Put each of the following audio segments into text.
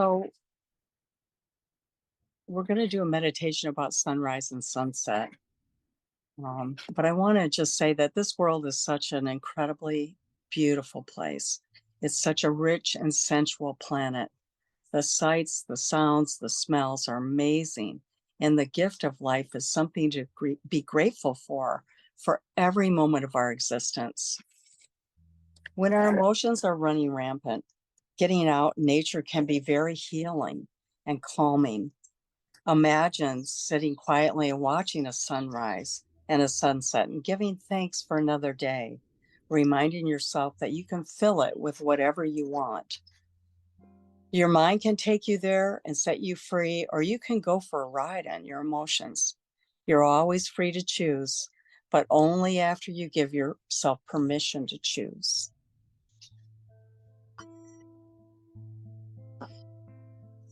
So, we're going to do a meditation about sunrise and sunset. But I want to just say that this world is such an incredibly beautiful place. It's such a rich and sensual planet. The sights, the sounds, the smells are amazing. And the gift of life is something to be grateful for every moment of our existence. When our emotions are running rampant, getting out in nature can be very healing and calming. Imagine sitting quietly and watching a sunrise and a sunset and giving thanks for another day, reminding yourself that you can fill it with whatever you want. Your mind can take you there and set you free, or you can go for a ride on your emotions. You're always free to choose, but only after you give yourself permission to choose.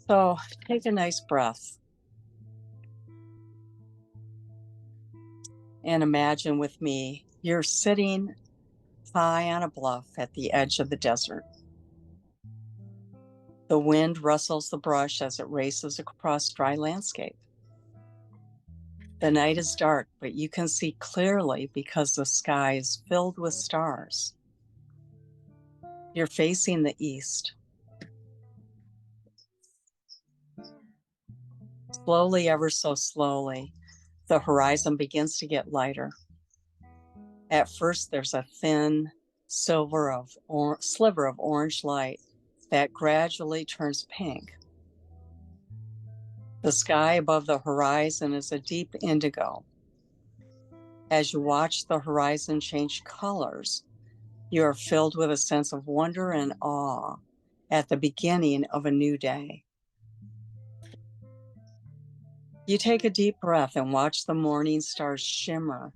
So take a nice breath and imagine with me you're sitting high on a bluff at the edge of the desert. The wind rustles the brush as it races across dry landscape. The night is dark, but you can see clearly because the sky is filled with stars. You're facing the east. Slowly, ever so slowly, the horizon begins to get lighter. At first, there's a thin sliver of orange light that gradually turns pink. The sky above the horizon is a deep indigo. As you watch the horizon change colors, you are filled with a sense of wonder and awe at the beginning of a new day. You take a deep breath and watch the morning stars shimmer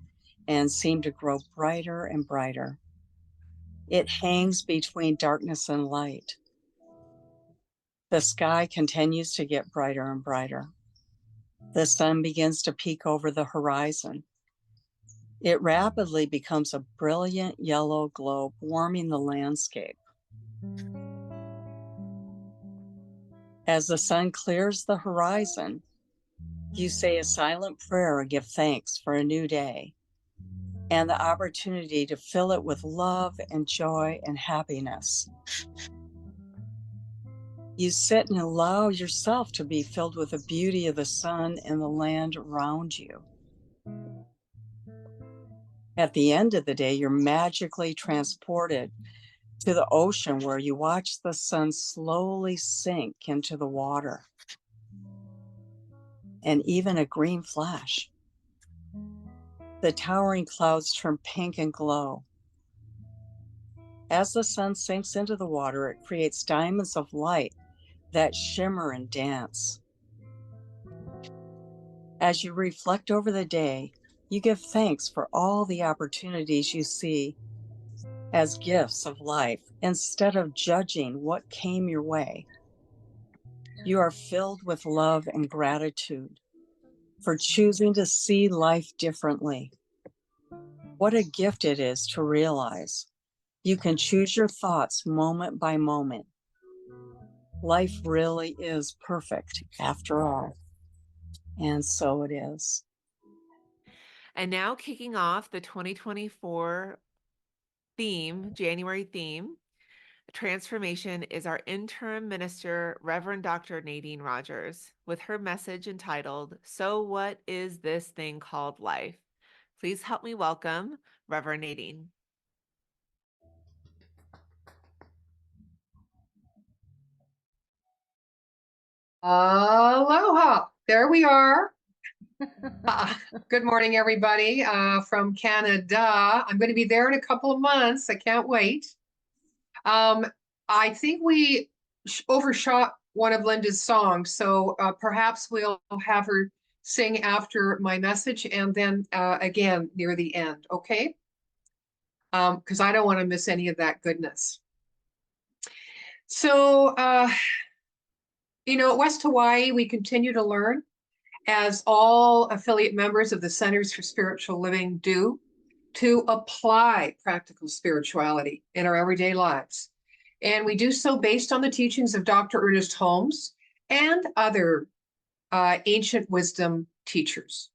and seem to grow brighter and brighter. It hangs between darkness and light. The sky continues to get brighter and brighter. The sun begins to peek over the horizon. It rapidly becomes a brilliant yellow globe, warming the landscape. As the sun clears the horizon, you say a silent prayer and give thanks for a new day and the opportunity to fill it with love and joy and happiness. You sit and allow yourself to be filled with the beauty of the sun and the land around you. At the end of the day, you're magically transported to the ocean where you watch the sun slowly sink into the water and even a green flash. The towering clouds turn pink and glow. As the sun sinks into the water, it creates diamonds of light that shimmer and dance. As you reflect over the day, you give thanks for all the opportunities you see as gifts of life instead of judging what came your way. You are filled with love and gratitude for choosing to see life differently. What a gift it is to realize you can choose your thoughts moment by moment. Life really is perfect after all. And so it is. And now kicking off the 2024 theme, January theme, transformation, is our interim minister, Reverend Dr. Nadene Rogers, with her message entitled, "So What Is This Thing Called Life?" Please help me welcome Reverend Nadene. Aloha. There we are. Good morning, everybody from Canada. I'm going to be there in a couple of months. I can't wait. I think we overshot one of Linda's songs, so perhaps we'll have her sing after my message and then again near the end, okay? Because I don't want to miss any of that goodness. So, at West Hawaii, we continue to learn, as all affiliate members of the Centers for Spiritual Living do, to apply practical spirituality in our everyday lives. And we do so based on the teachings of Dr. Ernest Holmes and other ancient wisdom teachers.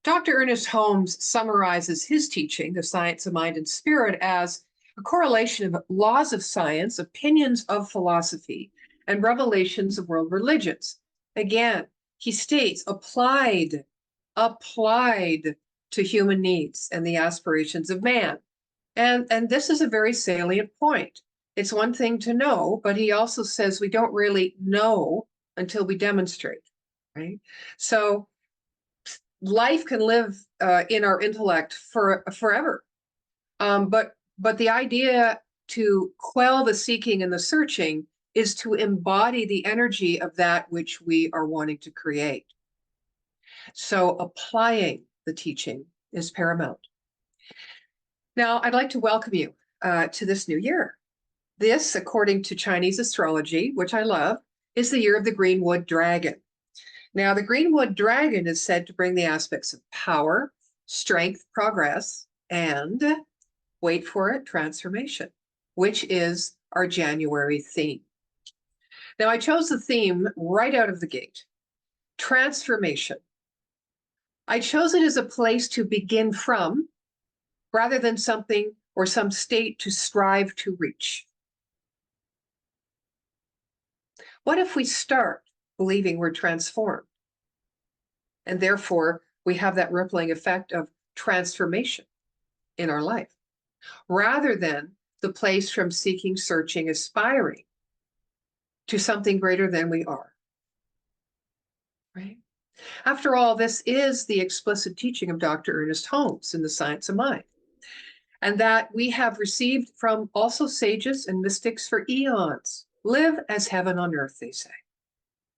Dr. Ernest Holmes summarizes his teaching, The Science of Mind and Spirit, as a correlation of laws of science, opinions of philosophy, and revelations of world religions. Again, he states applied to human needs and the aspirations of man. And this is a very salient point. It's one thing to know, but he also says we don't really know until we demonstrate, right? So life can live in our intellect forever. But the idea to quell the seeking and the searching is to embody the energy of that which we are wanting to create. So applying the teaching is paramount. Now, I'd like to welcome you to this new year. This, according to Chinese astrology, which I love, is the year of the Greenwood Dragon. Now, the Greenwood Dragon is said to bring the aspects of power, strength, progress, and, wait for it, transformation, which is our January theme. Now, I chose the theme right out of the gate, transformation. I chose it as a place to begin from, rather than something or some state to strive to reach. What if we start believing we're transformed? And therefore, we have that rippling effect of transformation in our life, rather than the place from seeking, searching, aspiring to something greater than we are. Right? After all, this is the explicit teaching of Dr. Ernest Holmes in The Science of Mind, and that we have received from also sages and mystics for eons. Live as heaven on earth, they say.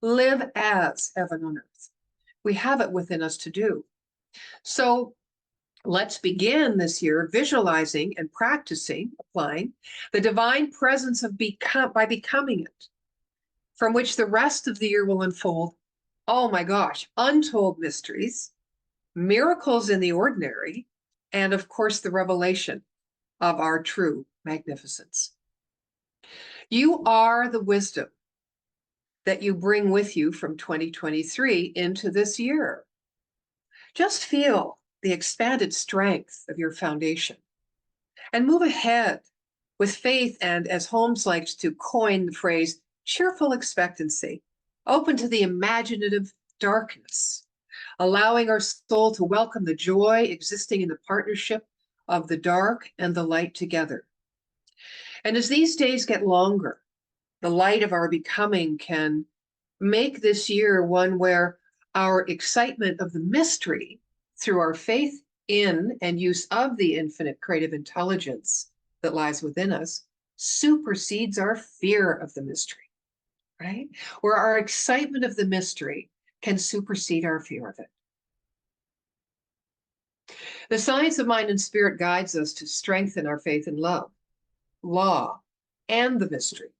Live as heaven on earth. We have it within us to do. So let's begin this year visualizing and practicing, applying the divine presence of by becoming it, from which the rest of the year will unfold, oh my gosh, untold mysteries, miracles in the ordinary, and of course, the revelation of our true magnificence. You are the wisdom that you bring with you from 2023 into this year. Just feel the expanded strength of your foundation and move ahead with faith and, as Holmes likes to coin the phrase, cheerful expectancy, open to the imaginative darkness, allowing our soul to welcome the joy existing in the partnership of the dark and the light together. And as these days get longer, the light of our becoming can make this year one where our excitement of the mystery through our faith in and use of the infinite creative intelligence that lies within us supersedes our fear of the mystery, right? Where our excitement of the mystery can supersede our fear of it. The science of mind and spirit guides us to strengthen our faith in love, law, and the mystery.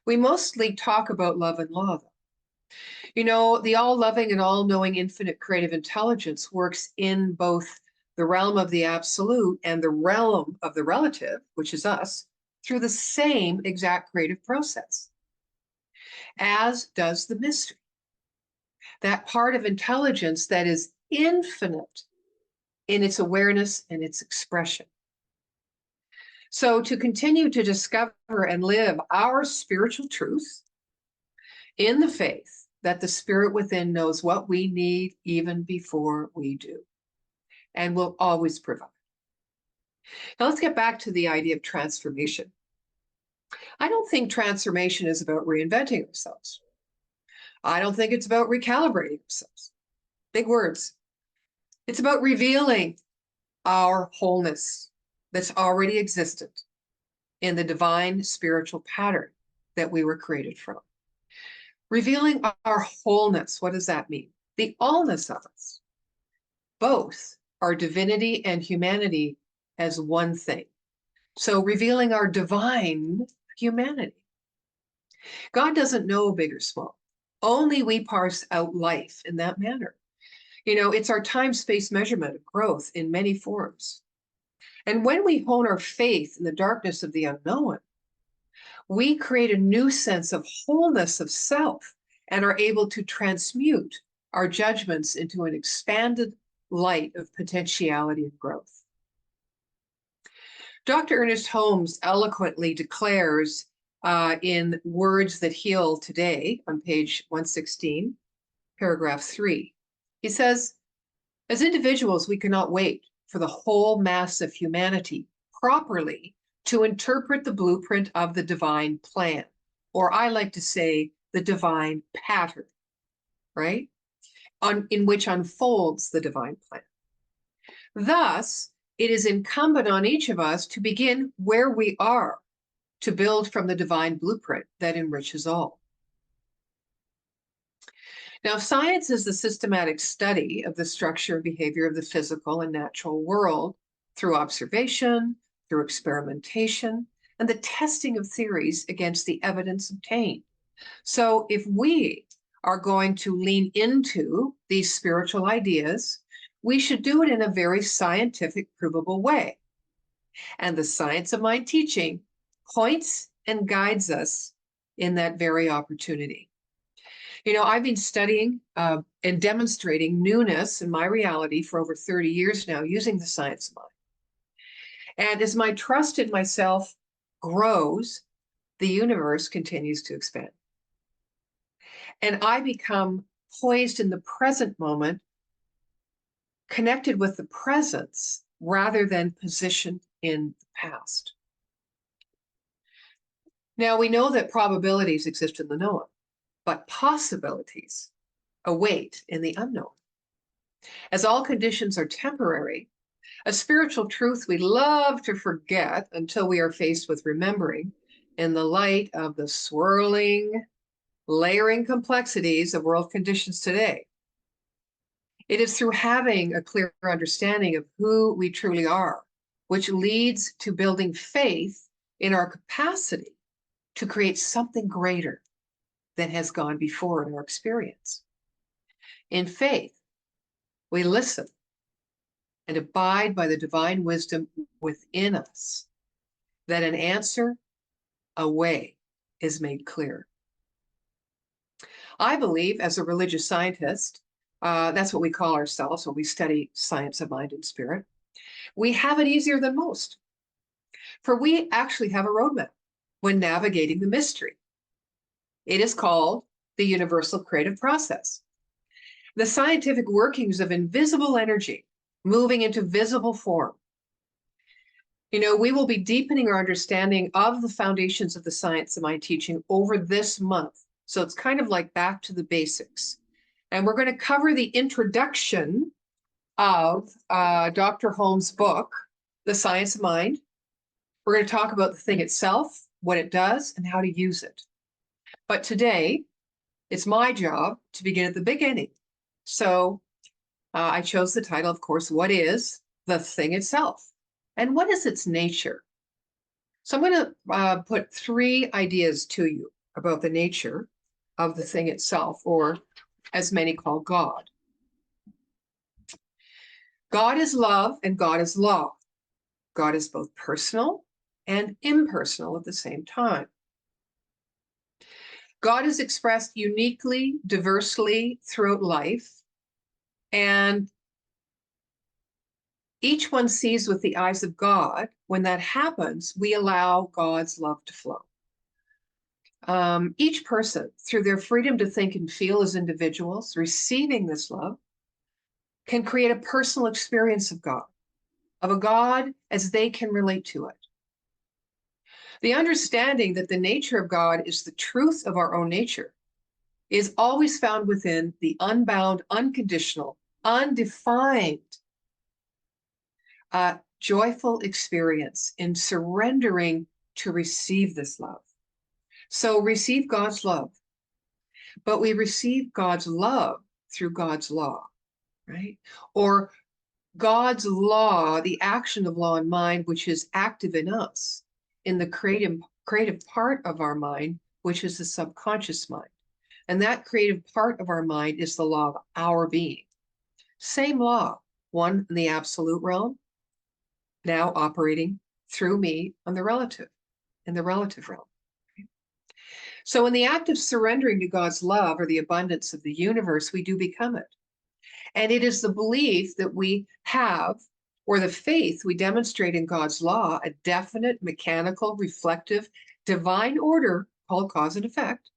We mostly talk about love and law, though. You know, the all-loving and all-knowing infinite creative intelligence works in both the realm of the absolute and the realm of the relative, which is us, through the same exact creative process, as does the mystery. That part of intelligence that is infinite in its awareness and its expression. So to continue to discover and live our spiritual truth in the faith that the spirit within knows what we need even before we do, and will always provide. Now let's get back to the idea of transformation. I don't think transformation is about reinventing ourselves. I don't think it's about recalibrating ourselves. Big words. It's about revealing our wholeness that's already existed in the divine spiritual pattern that we were created from. Revealing our wholeness, what does that mean? The allness of us, both our divinity and humanity as one thing. So revealing our divine humanity. God doesn't know big or small. Only we parse out life in that manner. You know, it's our time-space measurement of growth in many forms. And when we hone our faith in the darkness of the unknown, We create a new sense of wholeness of self and are able to transmute our judgments into an expanded light of potentiality and growth. Dr. Ernest Holmes eloquently declares in Words That Heal Today on page 116, paragraph 3, he says, as individuals, we cannot wait for the whole mass of humanity properly to interpret the blueprint of the divine plan, or I like to say the divine pattern, right? In which unfolds the divine plan. Thus, it is incumbent on each of us to begin where we are, to build from the divine blueprint that enriches all. Now, science is the systematic study of the structure and behavior of the physical and natural world through observation, through experimentation, and the testing of theories against the evidence obtained. So if we are going to lean into these spiritual ideas, we should do it in a very scientific, provable way. And the Science of Mind teaching points and guides us in that very opportunity. You know, I've been studying and demonstrating newness in my reality for over 30 years now using the Science of Mind. And as my trust in myself grows, the universe continues to expand. And I become poised in the present moment, connected with the presence rather than positioned in the past. Now, we know that probabilities exist in the known, but possibilities await in the unknown. As all conditions are temporary, a spiritual truth we love to forget until we are faced with remembering in the light of the swirling, layering complexities of world conditions today. It is through having a clear understanding of who we truly are, which leads to building faith in our capacity to create something greater than has gone before in our experience. In faith, we listen and abide by the divine wisdom within us, that an answer, a way, is made clear. I believe, as a religious scientist, that's what we call ourselves when we study science of mind and spirit, we have it easier than most. For we actually have a roadmap when navigating the mystery. It is called the universal creative process. The scientific workings of invisible energy moving into visible form. You know, we will be deepening our understanding of the foundations of the Science of Mind teaching over this month. So it's kind of like back to the basics. And we're going to cover the introduction of Dr. Holmes' book, The Science of Mind. We're going to talk about the thing itself, what it does, and how to use it. But today, it's my job to begin at the beginning. So I chose the title, of course, What is the Thing Itself? And what is its nature? So I'm going to put 3 ideas to you about the nature of the thing itself, or as many call God. God is love and God is law. God is both personal and impersonal at the same time. God is expressed uniquely, diversely throughout life, and each one sees with the eyes of God. When that happens, we allow God's love to flow. Each person, through their freedom to think and feel as individuals, receiving this love, can create a personal experience of a God as they can relate to it. The understanding that the nature of God is the truth of our own nature is always found within the unbound, unconditional, undefined, joyful experience in surrendering to receive this love. So receive God's love, but we receive God's love through God's law, right? Or God's law, the action of law and mind, which is active in us, in the creative part of our mind, which is the subconscious mind. And that creative part of our mind is the law of our being. Same law, one in the absolute realm, now operating through me in the relative realm. So in the act of surrendering to God's love or the abundance of the universe, we do become it. And it is the belief that we have, or the faith we demonstrate in God's law, a definite, mechanical, reflective, divine order called cause and effect,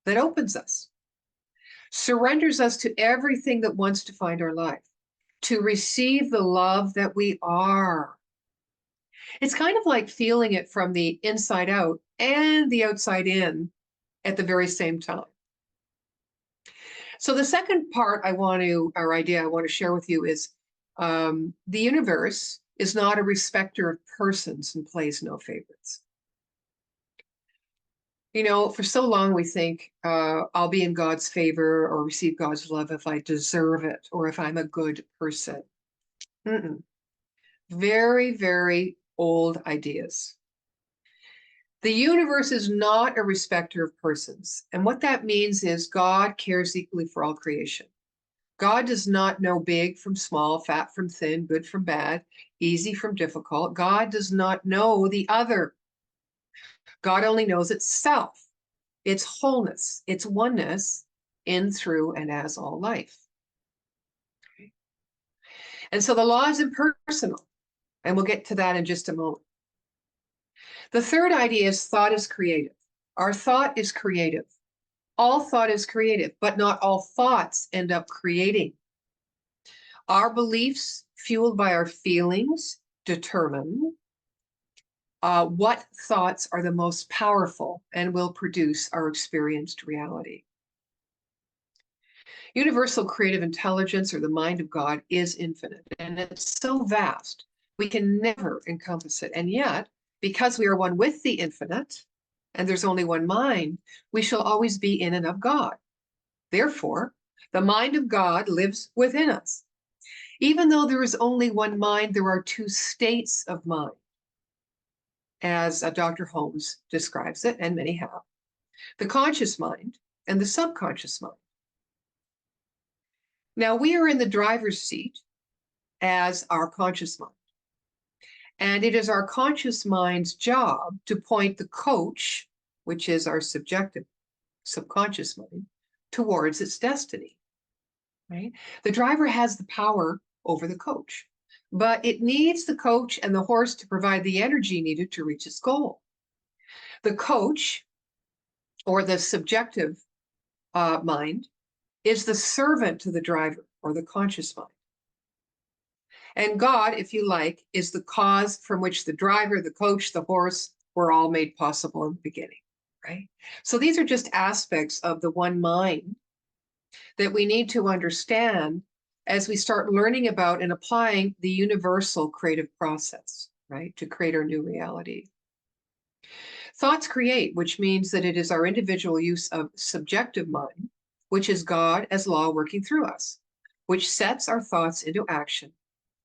that opens us, surrenders us to everything that wants to find our life, to receive the love that we are. It's kind of like feeling it from the inside out and the outside in at the very same time. So the second part idea I want to share with you is the universe is not a respecter of persons and plays no favorites. You know, for so long we think I'll be in God's favor or receive God's love if I deserve it or if I'm a good person. Very, very old ideas. The universe is not a respecter of persons. And what that means is God cares equally for all creation. God does not know big from small, fat from thin, good from bad, easy from difficult. God does not know the other. God only knows itself, its wholeness, its oneness in, through, and as all life. Okay. And so the law is impersonal, and we'll get to that in just a moment. The third idea is thought is creative. Our thought is creative. All thought is creative, but not all thoughts end up creating. Our beliefs, fueled by our feelings, determine what thoughts are the most powerful and will produce our experienced reality. Universal creative intelligence, or the mind of God, is infinite, and it's so vast, we can never encompass it. And yet, because we are one with the infinite, and there's only one mind, we shall always be in and of God. Therefore, the mind of God lives within us. Even though there is only one mind, there are two states of mind, as Dr. Holmes describes it, and many have: the conscious mind and the subconscious mind. Now, we are in the driver's seat as our conscious mind. And it is our conscious mind's job to point the coach, which is our subjective subconscious mind, towards its destiny, right? The driver has the power over the coach, but it needs the coach and the horse to provide the energy needed to reach its goal. The coach, or the subjective mind, is the servant to the driver, or the conscious mind. And God, if you like, is the cause from which the driver, the coach, the horse were all made possible in the beginning, right? So these are just aspects of the one mind that we need to understand as we start learning about and applying the universal creative process, right, to create our new reality. Thoughts create, which means that it is our individual use of subjective mind, which is God as law working through us, which sets our thoughts into action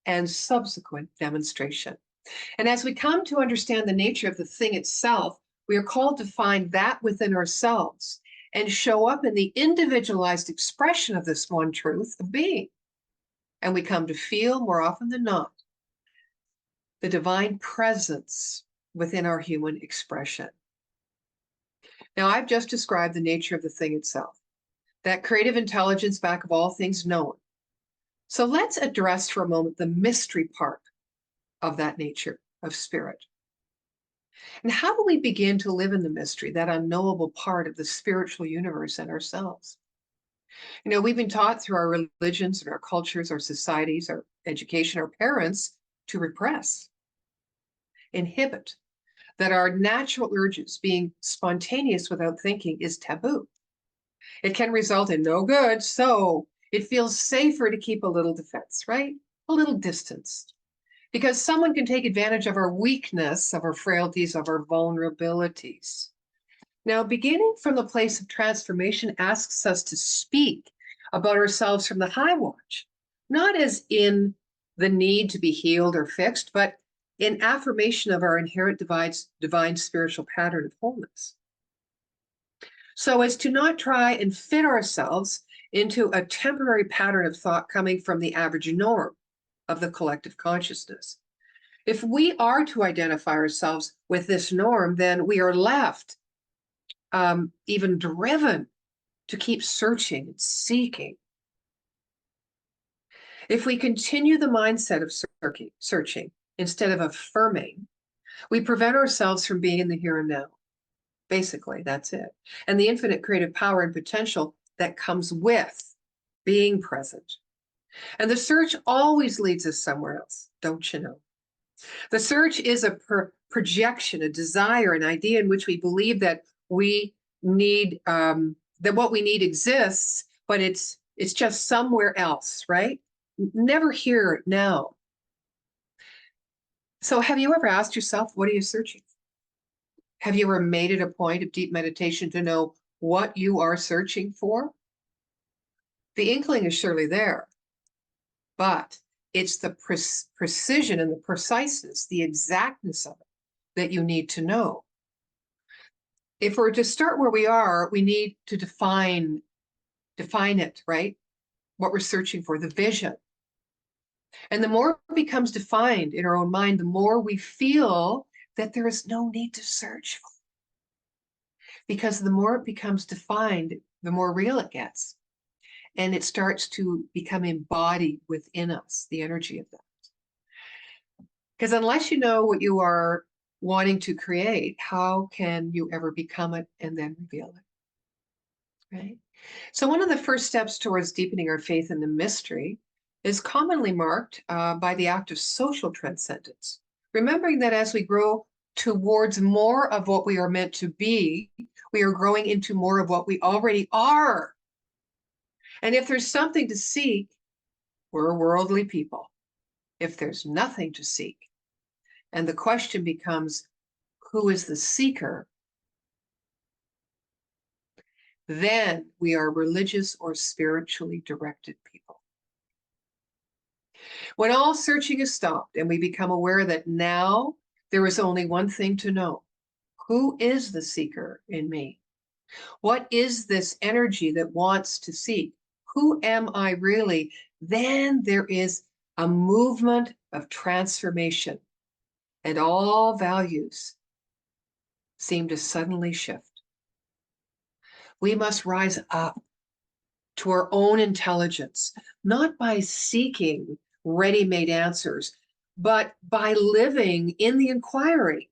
and subsequent demonstration. And as we come to understand the nature of the thing itself, we are called to find that within ourselves and show up in the individualized expression of this one truth of being. And we come to feel, more often than not, the divine presence within our human expression. Now, I've just described the nature of the thing itself, that creative intelligence back of all things known. So let's address for a moment the mystery part of that nature of spirit. And how do we begin to live in the mystery, that unknowable part of the spiritual universe and ourselves? You know, we've been taught through our religions and our cultures, our societies, our education, our parents, to repress, inhibit, that our natural urges, being spontaneous without thinking, is taboo. It can result in no good, so it feels safer to keep a little defense, right? A little distance. Because someone can take advantage of our weakness, of our frailties, of our vulnerabilities. Now, beginning from the place of transformation asks us to speak about ourselves from the high watch, not as in the need to be healed or fixed, but in affirmation of our inherent divine spiritual pattern of wholeness. So as to not try and fit ourselves into a temporary pattern of thought coming from the average norm of the collective consciousness. If we are to identify ourselves with this norm, then we are left even driven to keep searching and seeking. If we continue the mindset of searching instead of affirming, we prevent ourselves from being in the here and now. Basically, that's it. And the infinite creative power and potential that comes with being present. And the search always leads us somewhere else, don't you know? The search is a projection, a desire, an idea in which we believe that we need, that what we need exists, but it's just somewhere else, right? Never here now. So have you ever asked yourself, what are you searching for? Have you ever made it a point of deep meditation to know what you are searching for? The inkling is surely there, but it's the precision and the preciseness, the exactness of it that you need to know. If we're to start where we are, we need to define it, right? What we're searching for, the vision. And the more it becomes defined in our own mind, the more we feel that there is no need to search for it. Because the more it becomes defined, the more real it gets. And it starts to become embodied within us, the energy of that. Because unless you know what you are wanting to create, how can you ever become it and then reveal it? Right? So one of the first steps towards deepening our faith in the mystery is commonly marked by the act of social transcendence. Remembering that as we grow towards more of what we are meant to be, we are growing into more of what we already are. And if there's something to seek, we're worldly people. If there's nothing to seek, and the question becomes, who is the seeker? Then we are religious or spiritually directed people. When all searching is stopped and we become aware that now there is only one thing to know. Who is the seeker in me? What is this energy that wants to seek? Who am I really? Then there is a movement of transformation, and all values seem to suddenly shift. We must rise up to our own intelligence, not by seeking ready-made answers, but by living in the inquiry.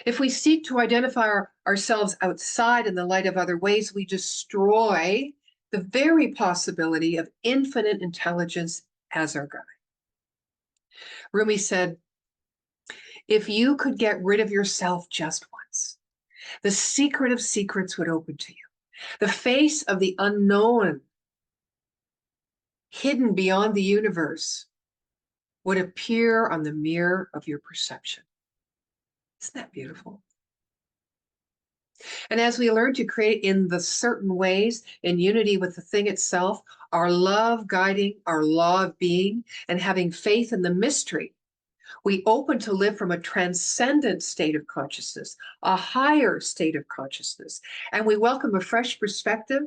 If we seek to identify ourselves outside in the light of other ways, we destroy the very possibility of infinite intelligence as our guide. Rumi said, if you could get rid of yourself just once, the secret of secrets would open to you. The face of the unknown, hidden beyond the universe, would appear on the mirror of your perception. Isn't that beautiful? And as we learn to create in the certain ways, in unity with the thing itself, our love guiding our law of being, and having faith in the mystery, we open to live from a transcendent state of consciousness, a higher state of consciousness, and we welcome a fresh perspective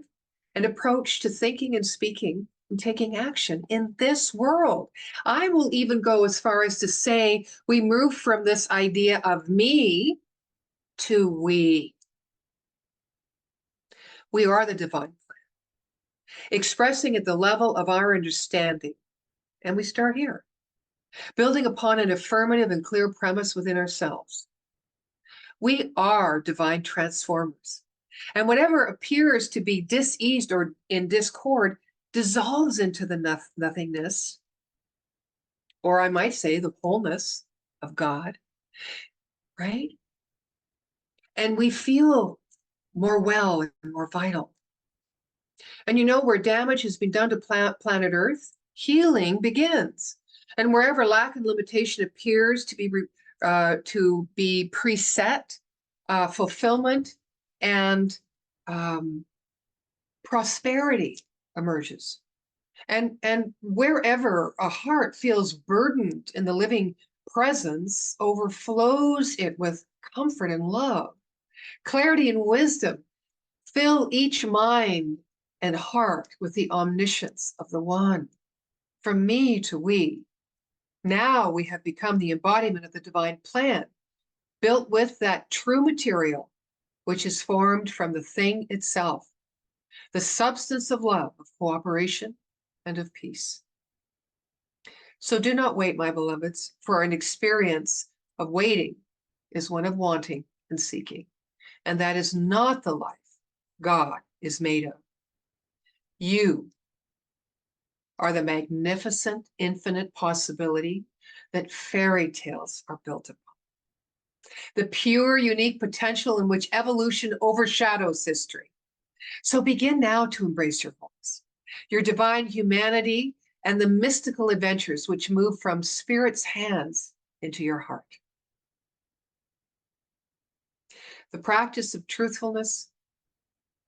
and approach to thinking and speaking and taking action in this world. I will even go as far as to say we move from this idea of me to we. We are the divine plan, expressing at the level of our understanding. And we start here, building upon an affirmative and clear premise within ourselves. We are divine transformers. And whatever appears to be diseased or in discord dissolves into the nothingness, or I might say the wholeness of God, right? And we feel more well and more vital. And you know, where damage has been done to planet Earth, healing begins. And wherever lack and limitation appears to be preset, fulfillment and prosperity emerges. And wherever a heart feels burdened in the living presence, overflows it with comfort and love. Clarity and wisdom fill each mind and heart with the omniscience of the one. From me to we. Now we have become the embodiment of the divine plan, built with that true material which is formed from the thing itself, the substance of love, of cooperation, and of peace. So do not wait, my beloveds, for an experience of waiting is one of wanting and seeking, and that is not the life God is made of. You are the magnificent, infinite possibility that fairy tales are built upon. The pure, unique potential in which evolution overshadows history. So begin now to embrace your voice, your divine humanity, and the mystical adventures which move from Spirit's hands into your heart. The practice of truthfulness,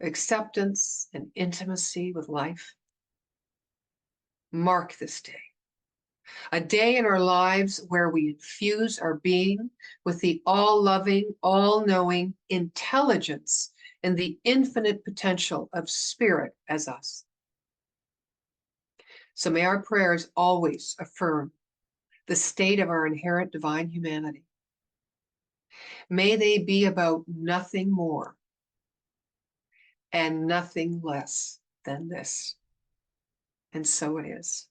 acceptance, and intimacy with life. Mark this day, a day in our lives where we infuse our being with the all-loving, all-knowing intelligence and the infinite potential of Spirit as us. So may our prayers always affirm the state of our inherent divine humanity. May they be about nothing more and nothing less than this. And so it is.